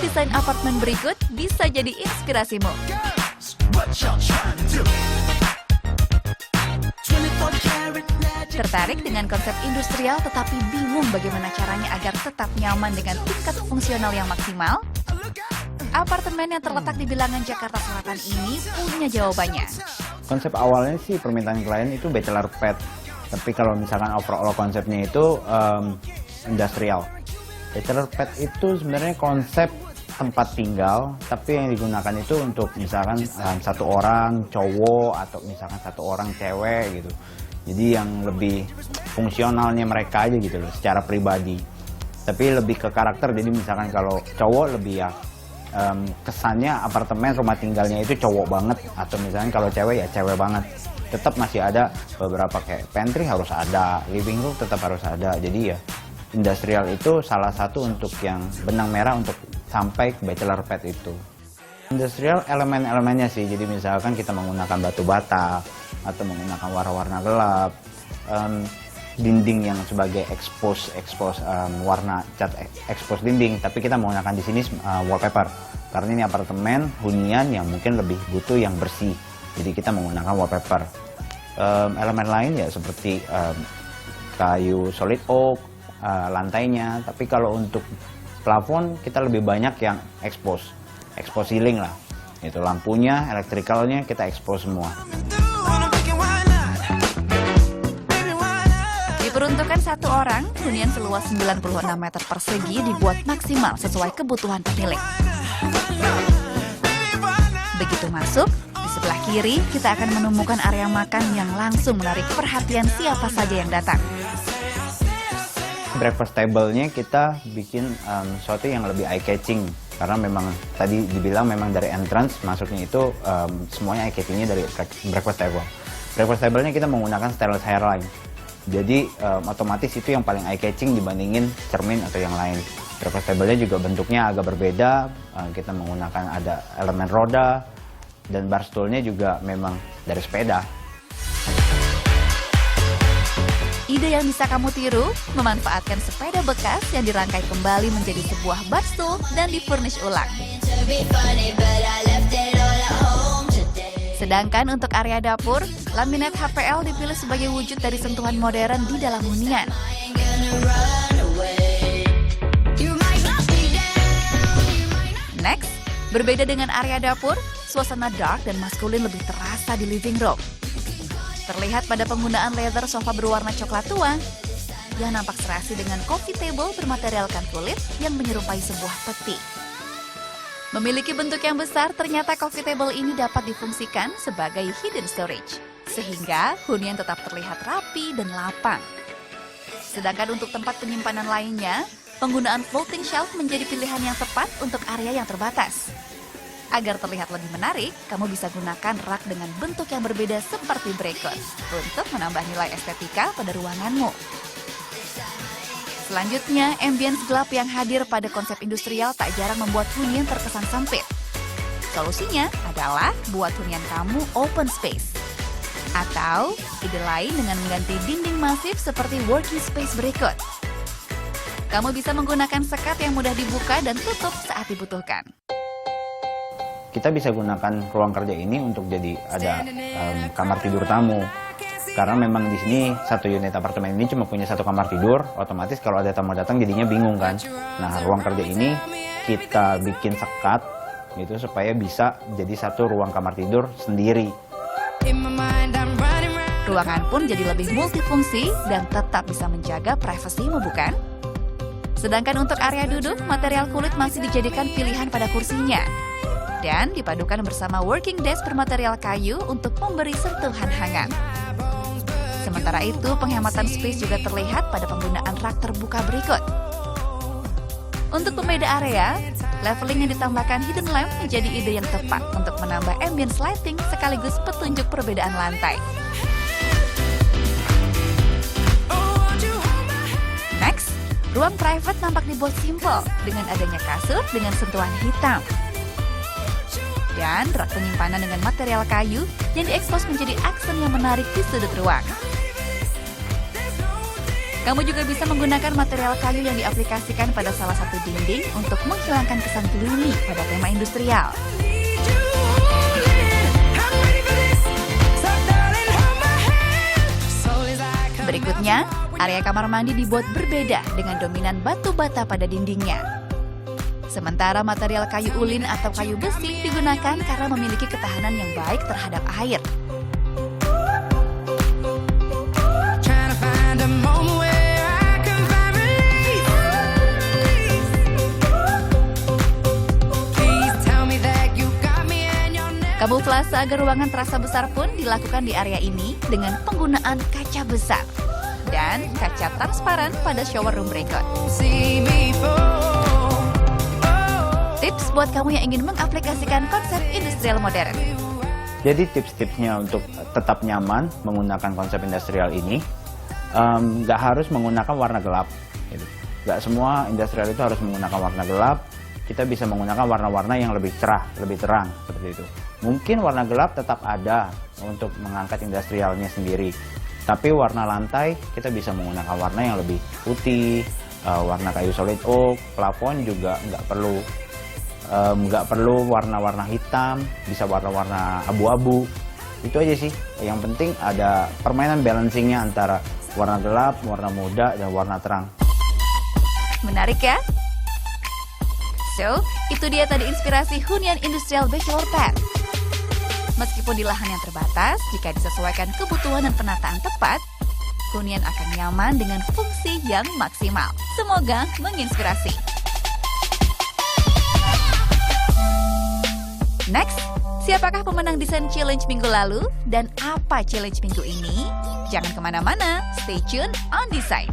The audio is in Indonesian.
desain apartemen berikut bisa jadi inspirasimu. Tertarik dengan konsep industrial tetapi bingung bagaimana caranya agar tetap nyaman dengan tingkat fungsional yang maksimal? Apartemen yang terletak di bilangan Jakarta Selatan ini punya jawabannya. Konsep awalnya sih permintaan klien itu bachelor pad, tapi kalau misalkan overall konsepnya itu industrial. Bachelor pad itu sebenarnya konsep tempat tinggal, tapi yang digunakan itu untuk misalkan satu orang cowok atau misalkan satu orang cewek gitu. Jadi yang lebih fungsionalnya mereka aja gitu loh, secara pribadi. Tapi lebih ke karakter, jadi misalkan kalau cowok lebih ya kesannya apartemen rumah tinggalnya itu cowok banget, atau misalnya kalau cewek ya cewek banget. Tetap masih ada beberapa kayak pantry harus ada, living room tetap harus ada. Jadi ya industrial itu salah satu untuk yang benang merah untuk sampai ke bachelor pad itu. Industrial elemen-elemennya sih, jadi misalkan kita menggunakan batu bata atau menggunakan warna-warna gelap, dinding yang sebagai expose warna cat expose dinding, tapi kita menggunakan di sini wallpaper karena ini apartemen hunian yang mungkin lebih butuh yang bersih, jadi kita menggunakan wallpaper. Elemen lain ya seperti kayu solid oak, lantainya, tapi kalau untuk plafon kita lebih banyak yang expose ceiling lah, itu lampunya, elektrikalnya kita expose semua. Diperuntukkan satu orang, hunian seluas 96 meter persegi dibuat maksimal sesuai kebutuhan pemilik. Begitu masuk, di sebelah kiri kita akan menemukan area makan yang langsung menarik perhatian siapa saja yang datang. Breakfast table-nya kita bikin sesuatu yang lebih eye-catching, karena memang tadi dibilang memang dari entrance masuknya itu semuanya eye-catching-nya dari breakfast table. Breakfast table-nya kita menggunakan stainless hairline, jadi otomatis itu yang paling eye-catching dibandingin cermin atau yang lain. Breakfast table-nya juga bentuknya agak berbeda, kita menggunakan ada elemen roda, dan bar stool-nya juga memang dari sepeda. Ide yang bisa kamu tiru, memanfaatkan sepeda bekas yang dirangkai kembali menjadi sebuah bar stool dan difurnish ulang. Sedangkan untuk area dapur, laminat HPL dipilih sebagai wujud dari sentuhan modern di dalam hunian. Next, berbeda dengan area dapur, suasana dark dan maskulin lebih terasa di living room. Terlihat pada penggunaan leather sofa berwarna coklat tua yang nampak serasi dengan coffee table bermaterialkan kulit yang menyerupai sebuah peti. Memiliki bentuk yang besar, ternyata coffee table ini dapat difungsikan sebagai hidden storage, sehingga hunian tetap terlihat rapi dan lapang. Sedangkan untuk tempat penyimpanan lainnya, penggunaan floating shelf menjadi pilihan yang tepat untuk area yang terbatas. Agar terlihat lebih menarik, kamu bisa gunakan rak dengan bentuk yang berbeda seperti berikut untuk menambah nilai estetika pada ruanganmu. Selanjutnya, ambience gelap yang hadir pada konsep industrial tak jarang membuat hunian terkesan sempit. Solusinya adalah buat hunian kamu open space. Atau ide lain dengan mengganti dinding masif seperti working space berikut. Kamu bisa menggunakan sekat yang mudah dibuka dan tutup saat dibutuhkan. Kita bisa gunakan ruang kerja ini untuk jadi ada kamar tidur tamu, karena memang di sini satu unit apartemen ini cuma punya satu kamar tidur, otomatis kalau ada tamu datang jadinya bingung kan. Nah, ruang kerja ini kita bikin sekat gitu supaya bisa jadi satu ruang kamar tidur sendiri. Ruangan pun jadi lebih multifungsi dan tetap bisa menjaga privasimu, bukan? Sedangkan untuk area duduk, material kulit masih dijadikan pilihan pada kursinya. Dan dipadukan bersama working desk bermaterial kayu untuk memberi sentuhan hangat. Sementara itu, penghematan space juga terlihat pada penggunaan rak terbuka berikut. Untuk pembeda area, leveling yang ditambahkan hidden lamp menjadi ide yang tepat untuk menambah ambience lighting sekaligus petunjuk perbedaan lantai. Next, ruang private nampak dibuat simple dengan adanya kasur dengan sentuhan hitam. Dan rak penyimpanan dengan material kayu yang diekspos menjadi aksen yang menarik di sudut ruang. Kamu juga bisa menggunakan material kayu yang diaplikasikan pada salah satu dinding untuk menghilangkan kesan gloomy pada tema industrial. Berikutnya, area kamar mandi dibuat berbeda dengan dominan batu bata pada dindingnya. Sementara material kayu ulin atau kayu besi digunakan karena memiliki ketahanan yang baik terhadap air. Kamuflase agar ruangan terasa besar pun dilakukan di area ini dengan penggunaan kaca besar dan kaca transparan pada shower room berikut. Tips buat kamu yang ingin mengaplikasikan konsep industrial modern. Jadi tips-tipsnya untuk tetap nyaman menggunakan konsep industrial ini, nggak harus menggunakan warna gelap. Gitu. Nggak semua industrial itu harus menggunakan warna gelap. Kita bisa menggunakan warna-warna yang lebih cerah, lebih terang, seperti itu. Mungkin warna gelap tetap ada untuk mengangkat industrialnya sendiri. Tapi warna lantai, kita bisa menggunakan warna yang lebih putih, warna kayu solid oak, plafon juga nggak perlu warna-warna hitam, bisa warna-warna abu-abu. Itu aja sih. Yang penting ada permainan balancingnya antara warna gelap, warna muda, dan warna terang. Menarik ya? So, itu dia tadi inspirasi hunian industrial bachelor pad. Meskipun di lahan yang terbatas, jika disesuaikan kebutuhan dan penataan tepat, hunian akan nyaman dengan fungsi yang maksimal. Semoga menginspirasi. Next, siapakah pemenang desain challenge minggu lalu? Dan apa challenge minggu ini? Jangan kemana-mana, stay tune on Design.